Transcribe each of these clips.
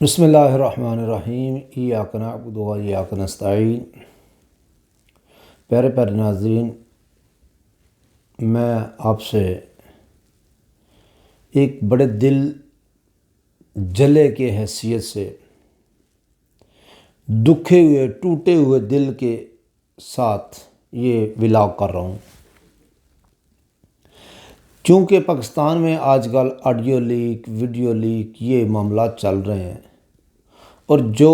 بسم اللہ الرحمن الرحیم ایاک نعبد و ایاک نستعین۔ پیارے پیارے ناظرین، میں آپ سے ایک بڑے دل جلے کے حیثیت سے، دکھے ہوئے ٹوٹے ہوئے دل کے ساتھ یہ ولاگ کر رہا ہوں، چونکہ پاکستان میں آج کل آڈیو لیک، ویڈیو لیک یہ معاملات چل رہے ہیں، اور جو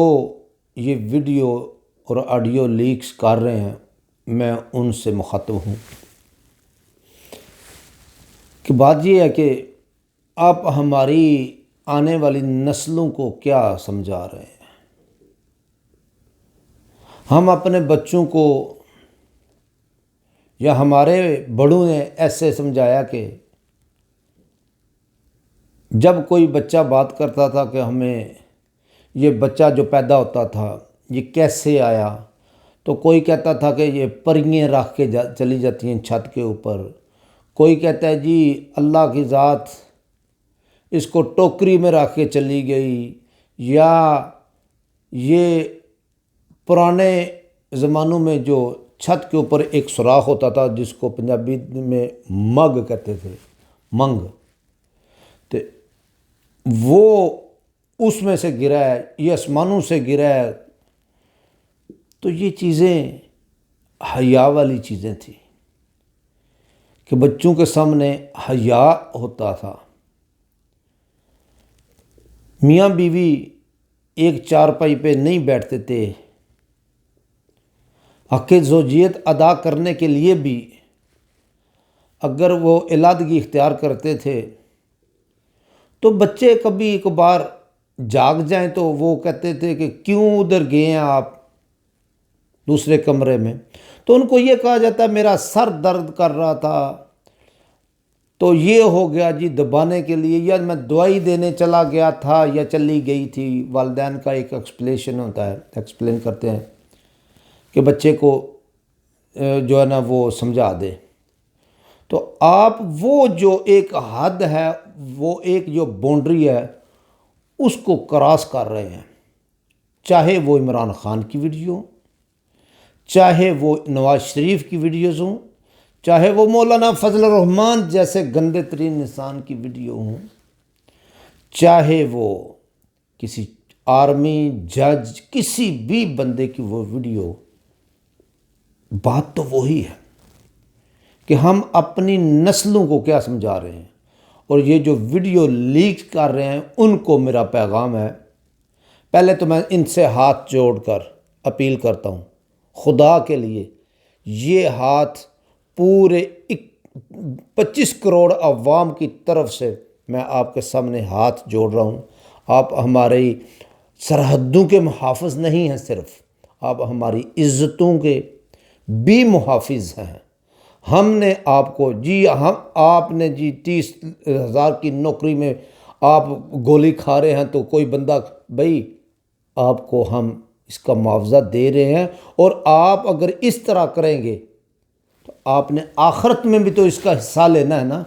یہ ویڈیو اور آڈیو لیکس کر رہے ہیں میں ان سے مخاطب ہوں کہ بات یہ ہے کہ آپ ہماری آنے والی نسلوں کو کیا سمجھا رہے ہیں۔ ہم اپنے بچوں کو یا ہمارے بڑوں نے ایسے سمجھایا کہ جب کوئی بچہ بات کرتا تھا کہ ہمیں یہ بچہ جو پیدا ہوتا تھا یہ کیسے آیا، تو کوئی کہتا تھا کہ یہ پریاں رکھ کے چلی جاتی ہیں چھت کے اوپر، کوئی کہتا ہے جی اللہ کی ذات اس کو ٹوکری میں رکھ کے چلی گئی، یا یہ پرانے زمانوں میں جو چھت کے اوپر ایک سوراخ ہوتا تھا جس کو پنجابی میں مگ کہتے تھے، منگ، تو وہ اس میں سے گرا ہے، یہ آسمانوں سے گرا ہے۔ تو یہ چیزیں حیا والی چیزیں تھیں کہ بچوں کے سامنے حیا ہوتا تھا۔ میاں بیوی ایک چارپائی پہ نہیں بیٹھتے تھے، حق زوجیت ادا کرنے کے لیے بھی اگر وہ علیحدگی اختیار کرتے تھے تو بچے کبھی کبھار جاگ جائیں تو وہ کہتے تھے کہ کیوں ادھر گئے ہیں آپ دوسرے کمرے میں، تو ان کو یہ کہا جاتا میرا سر درد کر رہا تھا تو یہ ہو گیا جی دبانے کے لیے، یا میں دوائی دینے چلا گیا تھا یا چلی گئی تھی۔ والدین کا ایک ایکسپلیشن ہوتا ہے، ایکسپلین کرتے ہیں کہ بچے کو جو ہے نا وہ سمجھا دے۔ تو آپ وہ جو ایک حد ہے، وہ ایک جو باؤنڈری ہے اس کو کراس کر رہے ہیں، چاہے وہ عمران خان کی ویڈیو، چاہے وہ نواز شریف کی ویڈیوز ہوں، چاہے وہ مولانا فضل الرحمان جیسے گندے ترین انسان کی ویڈیو ہوں، چاہے وہ کسی آرمی جج کسی بھی بندے کی وہ ویڈیو، بات تو وہی ہے کہ ہم اپنی نسلوں کو کیا سمجھا رہے ہیں۔ اور یہ جو ویڈیو لیک کر رہے ہیں ان کو میرا پیغام ہے، پہلے تو میں ان سے ہاتھ جوڑ کر اپیل کرتا ہوں خدا کے لیے، یہ ہاتھ پورے 25 کروڑ عوام کی طرف سے میں آپ کے سامنے ہاتھ جوڑ رہا ہوں۔ آپ ہماری سرحدوں کے محافظ نہیں ہیں، صرف آپ ہماری عزتوں کے بھی محافظ ہیں۔ ہم نے آپ کو آپ نے 30,000 کی نوکری میں آپ گولی کھا رہے ہیں تو کوئی بندہ، بھائی آپ کو ہم اس کا معاوضہ دے رہے ہیں، اور آپ اگر اس طرح کریں گے تو آپ نے آخرت میں بھی تو اس کا حصہ لینا ہے نا۔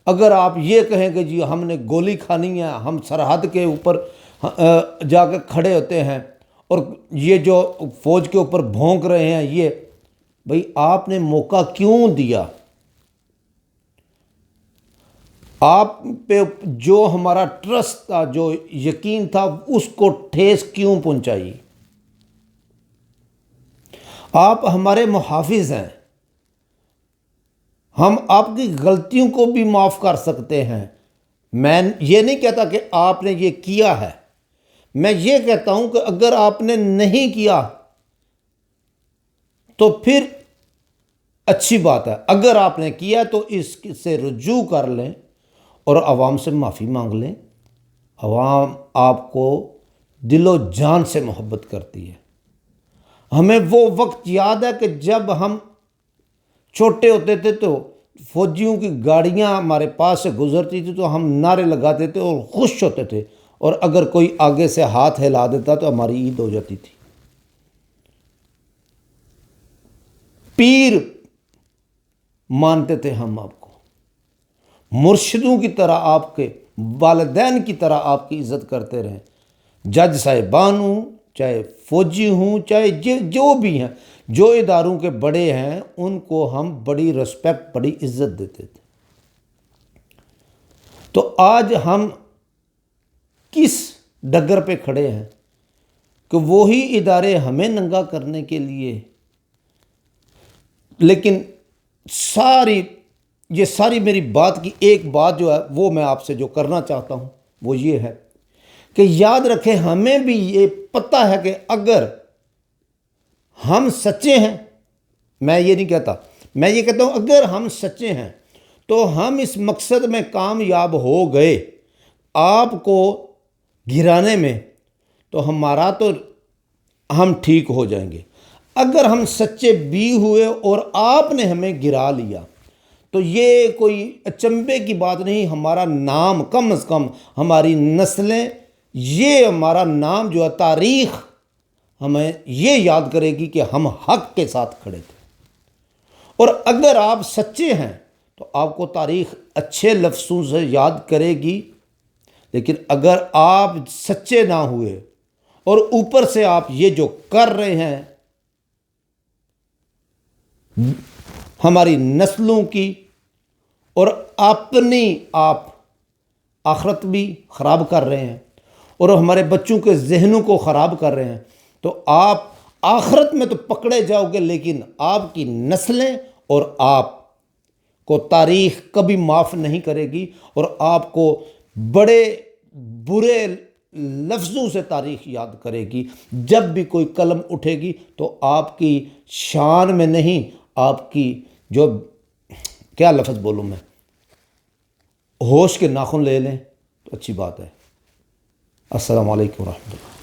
اگر آپ یہ کہیں کہ جی ہم نے گولی کھانی ہے، ہم سرحد کے اوپر جا کے کھڑے ہوتے ہیں اور یہ جو فوج کے اوپر بھونک رہے ہیں، یہ بھئی آپ نے موقع کیوں دیا؟ آپ پہ جو ہمارا ٹرسٹ تھا، جو یقین تھا، اس کو ٹھیس کیوں پہنچائی؟ آپ ہمارے محافظ ہیں، ہم آپ کی غلطیوں کو بھی معاف کر سکتے ہیں۔ میں یہ نہیں کہتا کہ آپ نے یہ کیا ہے، میں یہ کہتا ہوں کہ اگر آپ نے نہیں کیا تو پھر اچھی بات ہے، اگر آپ نے کیا تو اس سے رجوع کر لیں اور عوام سے معافی مانگ لیں۔ عوام آپ کو دل و جان سے محبت کرتی ہے۔ ہمیں وہ وقت یاد ہے کہ جب ہم چھوٹے ہوتے تھے تو فوجیوں کی گاڑیاں ہمارے پاس سے گزرتی تھی تو ہم نعرے لگاتے تھے اور خوش ہوتے تھے، اور اگر کوئی آگے سے ہاتھ ہلا دیتا تو ہماری عید ہو جاتی تھی۔ پیر مانتے تھے ہم آپ کو، مرشدوں کی طرح آپ کے والدین کی طرح آپ کی عزت کرتے رہیں، جج صاحبان ہوں، چاہے فوجی ہوں، چاہے جو بھی ہیں، جو اداروں کے بڑے ہیں، ان کو ہم بڑی رسپیکٹ، بڑی عزت دیتے تھے۔ تو آج ہم کس ڈگر پہ کھڑے ہیں کہ وہی ادارے ہمیں ننگا کرنے کے لیے، لیکن یہ ساری میری بات کی ایک بات جو ہے وہ میں آپ سے جو کرنا چاہتا ہوں وہ یہ ہے کہ یاد رکھیں، ہمیں بھی یہ پتہ ہے کہ اگر ہم سچے ہیں، میں یہ نہیں کہتا، میں یہ کہتا ہوں اگر ہم سچے ہیں تو ہم اس مقصد میں کامیاب ہو گئے آپ کو گرانے میں، تو ہم ٹھیک ہو جائیں گے۔ اگر ہم سچے بھی ہوئے اور آپ نے ہمیں گرا لیا تو یہ کوئی اچنبھے کی بات نہیں، ہمارا نام کم از کم، ہماری نسلیں، یہ ہمارا نام جو ہے، تاریخ ہمیں یہ یاد کرے گی کہ ہم حق کے ساتھ کھڑے تھے۔ اور اگر آپ سچے ہیں تو آپ کو تاریخ اچھے لفظوں سے یاد کرے گی، لیکن اگر آپ سچے نہ ہوئے اور اوپر سے آپ یہ جو کر رہے ہیں ہماری نسلوں کی اور اپنی آپ آخرت بھی خراب کر رہے ہیں اور ہمارے بچوں کے ذہنوں کو خراب کر رہے ہیں، تو آپ آخرت میں تو پکڑے جاؤ گے، لیکن آپ کی نسلیں اور آپ کو تاریخ کبھی معاف نہیں کرے گی، اور آپ کو بڑے برے لفظوں سے تاریخ یاد کرے گی۔ جب بھی کوئی قلم اٹھے گی تو آپ کی شان میں نہیں، آپ کی جو کیا لفظ بولوں میں، ہوش کے ناخن لے لیں تو اچھی بات ہے۔ السلام علیکم ورحمۃ اللہ۔